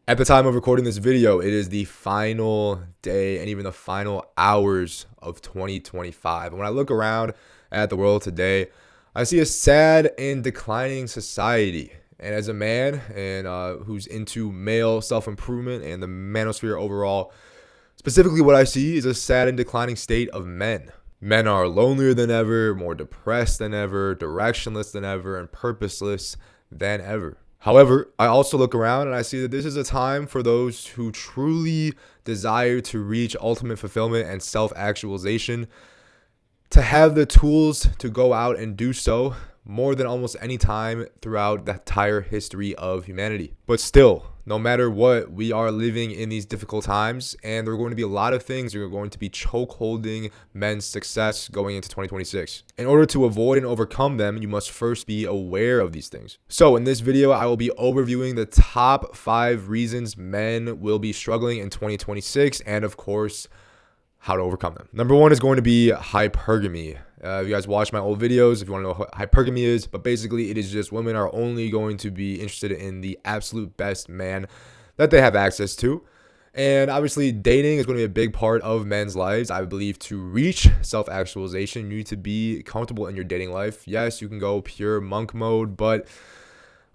At the time of recording this video, it is the final day and even the final hours of 2025. And when I look around at the world today, I see a sad and declining society. And as a man and who's into male self-improvement and the manosphere overall, specifically what I see is a sad and declining state of men. Men are lonelier than ever, more depressed than ever, directionless than ever, and purposeless than ever. However, I also look around and I see that this is a time for those who truly desire to reach ultimate fulfillment and self-actualization to have the tools to go out and do so more than almost any time throughout the entire history of humanity. But still, no matter what, we are living in these difficult times, and there are going to be a lot of things that are going to be chokeholding men's success going into 2026. In order to avoid and overcome them, you must first be aware of these things. So in this video, I will be overviewing the top 5 reasons men will be struggling in 2026, and of course, how to overcome them. Number 1 is going to be hypergamy. If you guys watch my old videos, if you want to know what hypergamy is, but basically it is just women are only going to be interested in the absolute best man that they have access to. And obviously dating is going to be a big part of men's lives. I believe to reach self-actualization, you need to be comfortable in your dating life. Yes, you can go pure monk mode, but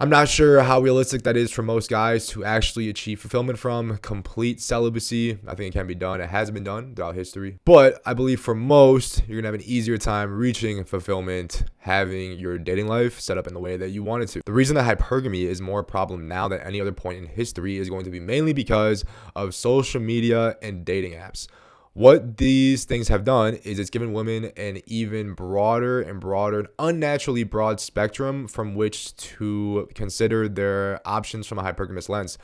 I'm not sure how realistic that is for most guys to actually achieve fulfillment from complete celibacy. I think it can be done. It has been done throughout history. But I believe for most, you're going to have an easier time reaching fulfillment, having your dating life set up in the way that you want it to. The reason that hypergamy is more a problem now than any other point in history is going to be mainly because of social media and dating apps. What these things have done is it's given women an even broader and broader, unnaturally broad spectrum from which to consider their options from a hypergamous lens.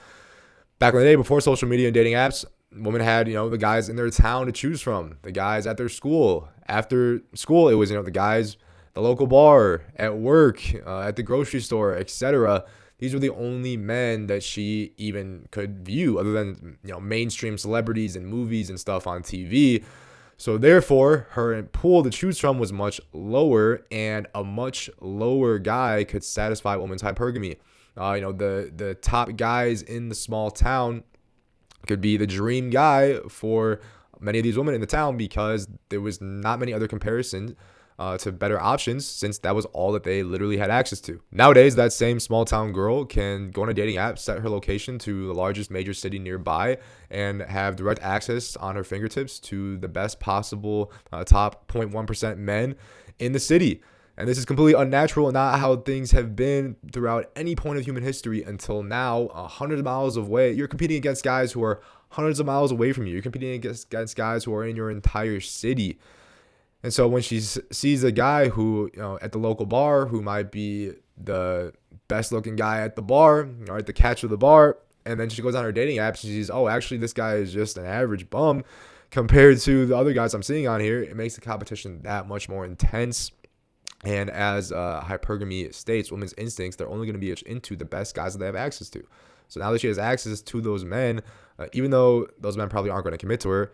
Back in the day, before social media and dating apps, women had, the guys in their town to choose from, the guys at their school. After school, it was, the guys at the local bar, at work, at the grocery store, etc. These were the only men that she even could view other than, mainstream celebrities and movies and stuff on TV. So therefore, her pool to choose from was much lower, and a much lower guy could satisfy a woman's hypergamy. The top guys in the small town could be the dream guy for many of these women in the town because there was not many other comparisons to better options, since that was all that they literally had access to. Nowadays, that same small town girl can go on a dating app, set her location to the largest major city nearby, and have direct access on her fingertips to the best possible top 0.1% men in the city. And this is completely unnatural and not how things have been throughout any point of human history until now. 100 miles away, you're competing against guys who are hundreds of miles away from you. You're competing against guys who are in your entire city. And so when she sees a guy who, at the local bar, who might be the best looking guy at the bar, or at the catch of the bar, and then she goes on her dating app, she sees, oh, actually, this guy is just an average bum compared to the other guys I'm seeing on here. It makes the competition that much more intense. And as hypergamy states, women's instincts, they're only going to be into the best guys that they have access to. So now that she has access to those men, even though those men probably aren't going to commit to her,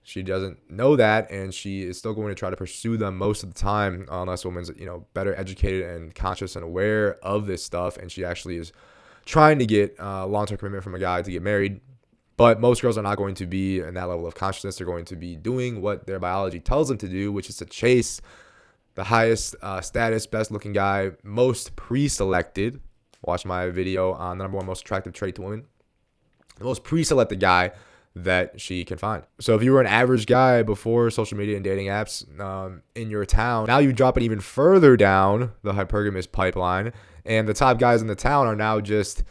she doesn't know that, and she is still going to try to pursue them most of the time, unless a woman's, better educated and conscious and aware of this stuff, and she actually is trying to get long-term commitment from a guy to get married. But most girls are not going to be in that level of consciousness. They're going to be doing what their biology tells them to do, which is to chase the highest status, best-looking guy, most pre-selected. Watch my video on the number 1 most attractive trait to women. The most pre-selected guy that she can find. So if you were an average guy before social media and dating apps in your town, now you drop it even further down the hypergamous pipeline, and the top guys in the town are now just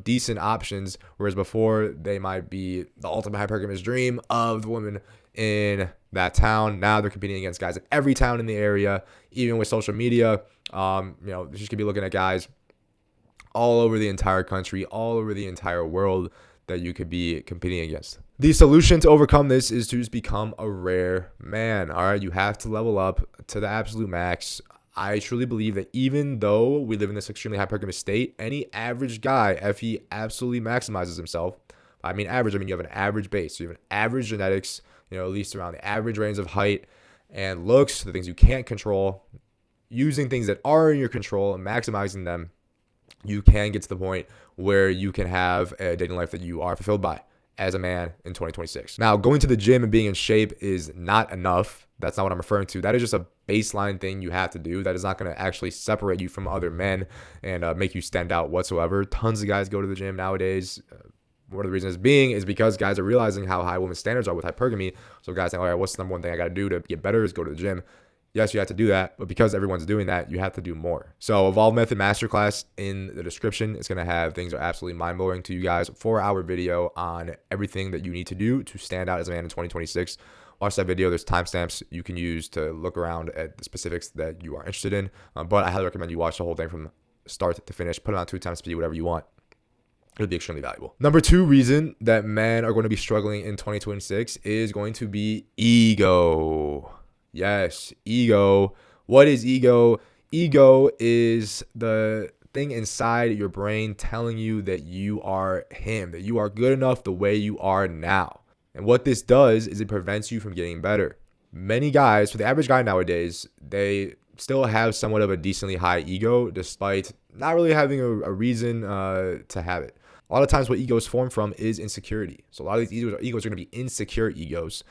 decent options, whereas before they might be the ultimate hypergamous dream of the woman in that town. Now they're competing against guys in every town in the area. Even with social media, she could be looking at guys all over the entire country, all over the entire world that you could be competing against. The solution to overcome this is to just become a rare man. All right, you have to level up to the absolute max. I truly believe that even though we live in this extremely hypergamous state, any average guy, if he absolutely maximizes himself, I mean average, you have an average base. So you have an average genetics, at least around the average range of height and looks, the things you can't control, using things that are in your control and maximizing them, you can get to the point where you can have a dating life that you are fulfilled by as a man in 2026. Now, going to the gym and being in shape is not enough. That's not what I'm referring to. That is just a baseline thing you have to do. That is not going to actually separate you from other men and make you stand out whatsoever. Tons of guys go to the gym nowadays. One of the reasons being is because guys are realizing how high women's standards are with hypergamy. So guys saying, all right, what's the number one thing I got to do to get better is go to the gym. Yes, you have to do that, but because everyone's doing that, you have to do more. So Evolve Method Masterclass in the description. It's going to have things that are absolutely mind-blowing to you guys. 4-hour video on everything that you need to do to stand out as a man in 2026. Watch that video. There's timestamps you can use to look around at the specifics that you are interested in. But I highly recommend you watch the whole thing from start to finish. Put it on 2 times speed, whatever you want. It would be extremely valuable. Number 2 reason that men are going to be struggling in 2026 is going to be ego. Yes, ego. What is ego? Ego is the thing inside your brain telling you that you are him, that you are good enough the way you are now. And what this does is it prevents you from getting better. Many guys, for the average guy nowadays, they still have somewhat of a decently high ego despite not really having a reason to have it. A lot of times what egos form from is insecurity. So a lot of these egos are going to be insecure egos.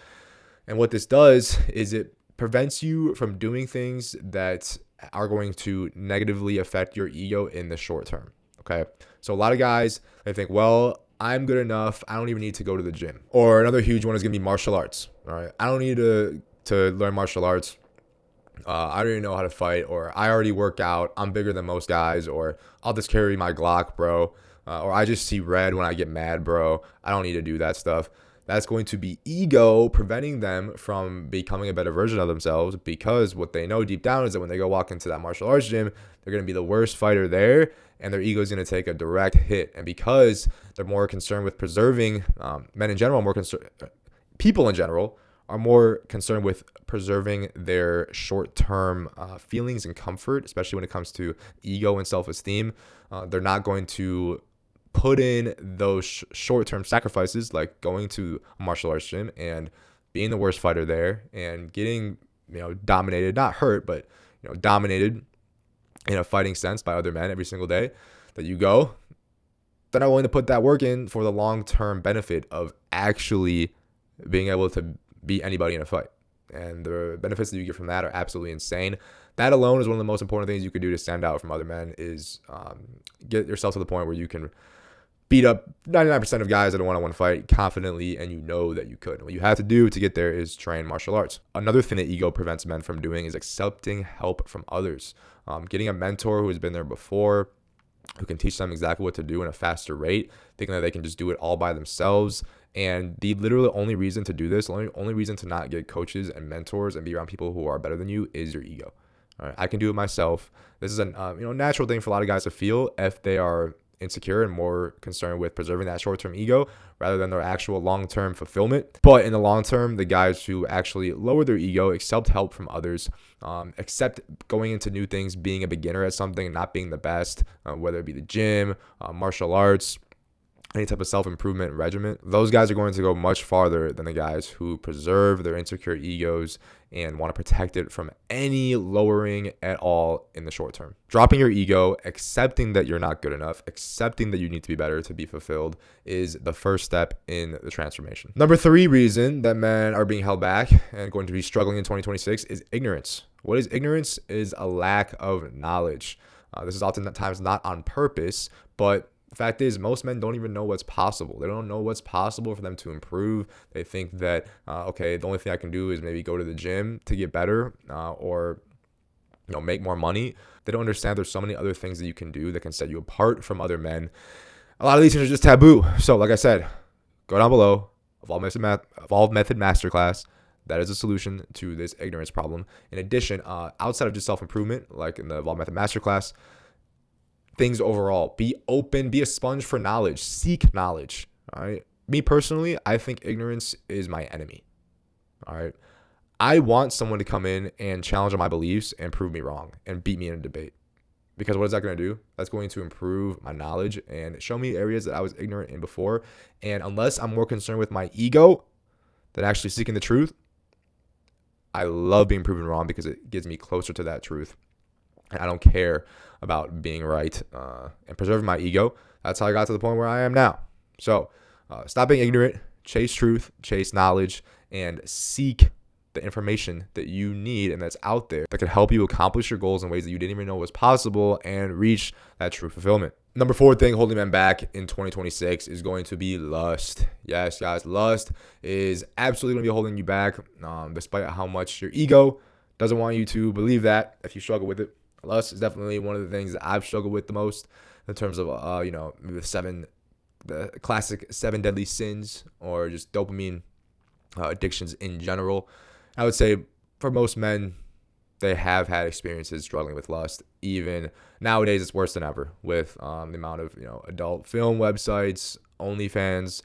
And what this does is it prevents you from doing things that are going to negatively affect your ego in the short term. Okay. So a lot of guys, they think, well, I'm good enough. I don't even need to go to the gym. Or another huge one is going to be martial arts. All right. I don't need to learn martial arts. I don't even know how to fight, or I already work out. I'm bigger than most guys, or I'll just carry my Glock, bro. Or I just see red when I get mad, bro. I don't need to do that stuff. That's going to be ego preventing them from becoming a better version of themselves, because what they know deep down is that when they go walk into that martial arts gym, they're going to be the worst fighter there, and their ego is going to take a direct hit. And because they're more concerned with preserving, men in general, people in general are more concerned with preserving their short-term feelings and comfort, especially when it comes to ego and self-esteem. They're not going to put in those short-term sacrifices like going to a martial arts gym and being the worst fighter there and getting, dominated, not hurt, but, dominated in a fighting sense by other men every single day that you go. They're not willing to put that work in for the long-term benefit of actually being able to beat anybody in a fight. And the benefits that you get from that are absolutely insane. That alone is one of the most important things you could do to stand out from other men is get yourself to the point where you can beat up 99% of guys in a one-on-one fight confidently, and you know that you could. And what you have to do to get there is train martial arts. Another thing that ego prevents men from doing is accepting help from others. Getting a mentor who has been there before, who can teach them exactly what to do in a faster rate, thinking that they can just do it all by themselves. And the literally only reason to do this, only reason to not get coaches and mentors and be around people who are better than you is your ego. All right, I can do it myself. This is a natural thing for a lot of guys to feel if they are insecure and more concerned with preserving that short-term ego rather than their actual long-term fulfillment. But in the long term, the guys who actually lower their ego, accept help from others, accept going into new things, being a beginner at something and not being the best, whether it be the gym, martial arts, any type of self-improvement regimen, those guys are going to go much farther than the guys who preserve their insecure egos and want to protect it from any lowering at all in the short term. Dropping your ego, accepting that you're not good enough, accepting that you need to be better to be fulfilled is the first step in the transformation. Number 3 reason that men are being held back and going to be struggling in 2026 is ignorance. What is ignorance? Is a lack of knowledge. This is oftentimes not on purpose, but the fact is, most men don't even know what's possible. They don't know what's possible for them to improve. They think that, the only thing I can do is maybe go to the gym to get better or make more money. They don't understand there's so many other things that you can do that can set you apart from other men. A lot of these things are just taboo. So like I said, go down below, Evolve Method Masterclass. That is a solution to this ignorance problem. In addition, outside of just self-improvement, like in the Evolve Method Masterclass, things overall, be open, be a sponge for knowledge, seek knowledge. All right. Me personally, I think ignorance is my enemy. All right. I want someone to come in and challenge my beliefs and prove me wrong and beat me in a debate. Because what is that going to do? That's going to improve my knowledge and show me areas that I was ignorant in before. And unless I'm more concerned with my ego than actually seeking the truth, I love being proven wrong because it gets me closer to that truth. And I don't care about being right and preserving my ego. That's how I got to the point where I am now. So stop being ignorant, chase truth, chase knowledge, and seek the information that you need and that's out there that can help you accomplish your goals in ways that you didn't even know was possible and reach that true fulfillment. Number 4 thing holding men back in 2026 is going to be lust. Yes, guys, lust is absolutely going to be holding you back, despite how much your ego doesn't want you to believe that. If you struggle with it, lust is definitely one of the things that I've struggled with the most in terms of, the classic 7 deadly sins or just dopamine addictions in general. I would say for most men, they have had experiences struggling with lust. Even nowadays, it's worse than ever with the amount of adult film websites, OnlyFans,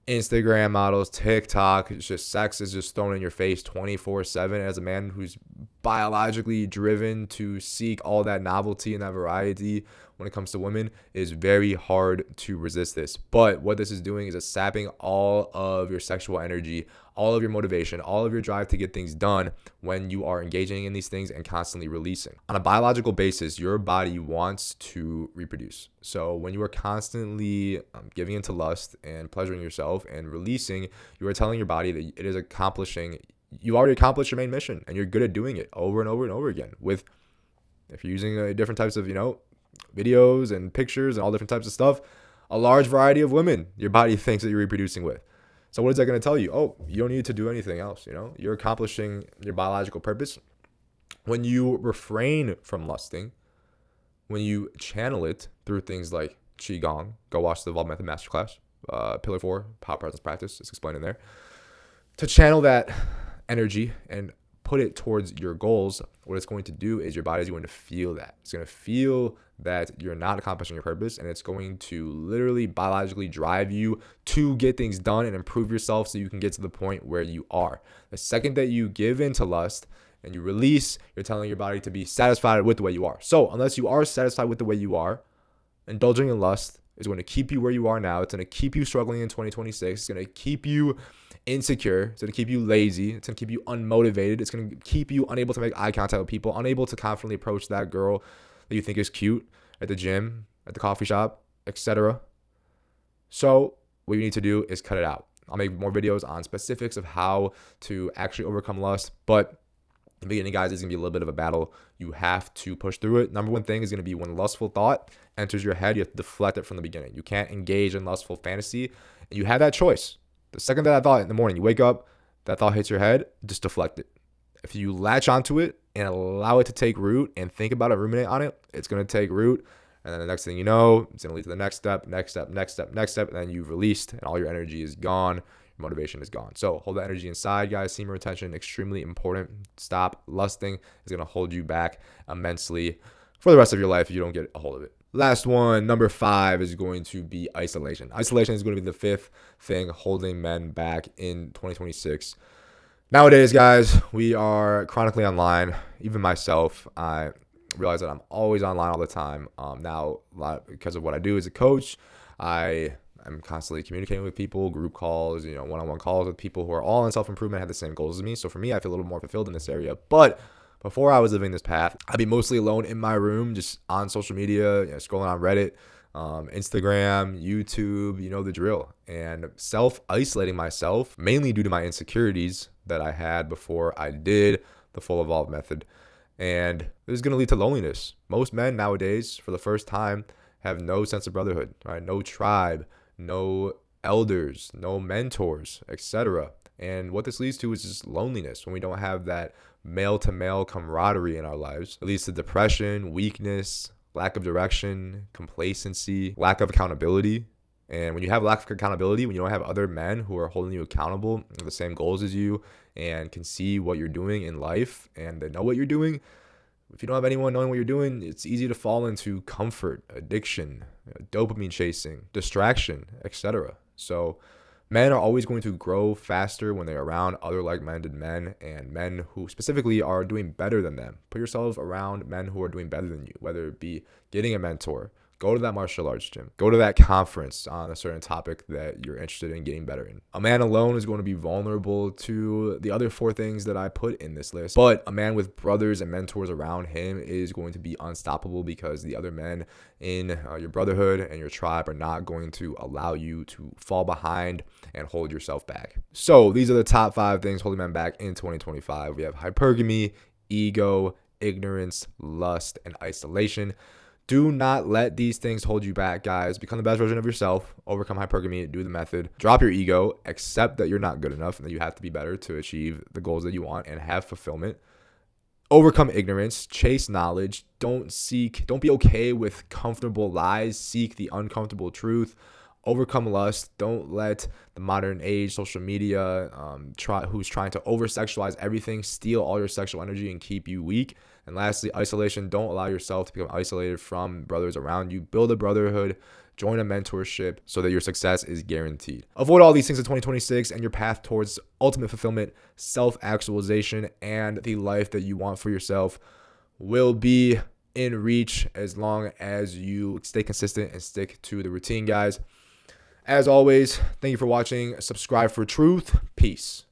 Instagram models, TikTok. It's just sex is just thrown in your face 24/7. As a man who's biologically driven to seek all that novelty and that variety when it comes to women, it is very hard to resist this. But what this is doing is it's sapping all of your sexual energy, all of your motivation, all of your drive to get things done when you are engaging in these things and constantly releasing. On a biological basis, your body wants to reproduce. So when you are constantly giving into lust and pleasuring yourself and releasing, you are telling your body that it is accomplishing, you already accomplished your main mission and you're good at doing it over and over and over again. With, if you're using different types of, videos and pictures and all different types of stuff, a large variety of women your body thinks that you're reproducing with. So what is that going to tell you? Oh, you don't need to do anything else. You're accomplishing your biological purpose. When you refrain from lusting, when you channel it through things like Qigong, go watch the Evolve Method Masterclass, Pillar 4, Power Presence Practice, it's explained in there. To channel that energy and put it towards your goals, what it's going to do is your body is going to feel that. It's going to feel that you're not accomplishing your purpose, and it's going to literally biologically drive you to get things done and improve yourself so you can get to the point where you are. The second that you give in to lust and you release, you're telling your body to be satisfied with the way you are. So unless you are satisfied with the way you are, indulging in lust is going to keep you where you are now. It's going to keep you struggling in 2026. It's going to keep you insecure. It's going to keep you lazy. It's going to keep you unmotivated. It's going to keep you unable to make eye contact with people, unable to confidently approach that girl that you think is cute at the gym, at the coffee shop, etc. So what you need to do is cut it out. I'll make more videos on specifics of how to actually overcome lust, but in the beginning, guys, it's going to be a little bit of a battle. You have to push through it. Number 1 thing is going to be when lustful thought enters your head, you have to deflect it from the beginning. You can't engage in lustful fantasy, and you have that choice. The second that thought in the morning, you wake up, that thought hits your head, just deflect it. If you latch onto it and allow it to take root and think about it, ruminate on it, it's going to take root. And then the next thing you know, it's going to lead to the next step, and then you've released, and all your energy is gone. Motivation is gone. So hold that energy inside, guys. Semen retention, extremely important. Stop lusting. Is going to hold you back immensely for the rest of your life if you don't get a hold of it. Last one, number 5, is going to be isolation. Isolation is going to be the 5th thing holding men back in 2026. Nowadays, guys, we are chronically online. Even myself, I realize that I'm always online all the time. Now, because of what I do as a coach, I'm constantly communicating with people, group calls, one-on-one calls with people who are all in self-improvement, have the same goals as me. So for me, I feel a little more fulfilled in this area. But before I was living this path, I'd be mostly alone in my room, just on social media, scrolling on Reddit, Instagram, YouTube, the drill. And self-isolating myself, mainly due to my insecurities that I had before I did the full Evolve method. And this is going to lead to loneliness. Most men nowadays, for the first time, have no sense of brotherhood, right? No tribe, no elders, no mentors, etc. And what this leads to is just loneliness. When we don't have that male-to-male camaraderie in our lives, it leads to depression, weakness, lack of direction, complacency, lack of accountability. And when you have lack of accountability, when you don't have other men who are holding you accountable with the same goals as you and can see what you're doing in life and they know what you're doing, if you don't have anyone knowing what you're doing, it's easy to fall into comfort, addiction, dopamine chasing, distraction, etc. So men are always going to grow faster when they're around other like-minded men and men who specifically are doing better than them. Put yourself around men who are doing better than you, whether it be getting a mentor, Go to that martial arts gym. Go to that conference on a certain topic that you're interested in getting better in. A man alone is going to be vulnerable to the other 4 things that I put in this list. But a man with brothers and mentors around him is going to be unstoppable, because the other men in your brotherhood and your tribe are not going to allow you to fall behind and hold yourself back. So these are the top 5 things holding men back in 2025. We have hypergamy, ego, ignorance, lust, and isolation. Do not let these things hold you back, guys. Become the best version of yourself. Overcome hypergamy. Do the method. Drop your ego. Accept that you're not good enough and that you have to be better to achieve the goals that you want and have fulfillment. Overcome ignorance. Chase knowledge. Don't be okay with comfortable lies. Seek the uncomfortable truth. Overcome lust. Don't let the modern age social media who's trying to over-sexualize everything steal all your sexual energy and keep you weak. And lastly, isolation. Don't allow yourself to become isolated from brothers around you. Build a brotherhood. Join a mentorship so that your success is guaranteed. Avoid all these things in 2026, and your path towards ultimate fulfillment, self-actualization, and the life that you want for yourself will be in reach as long as you stay consistent and stick to the routine, guys. As always, thank you for watching. Subscribe for truth. Peace.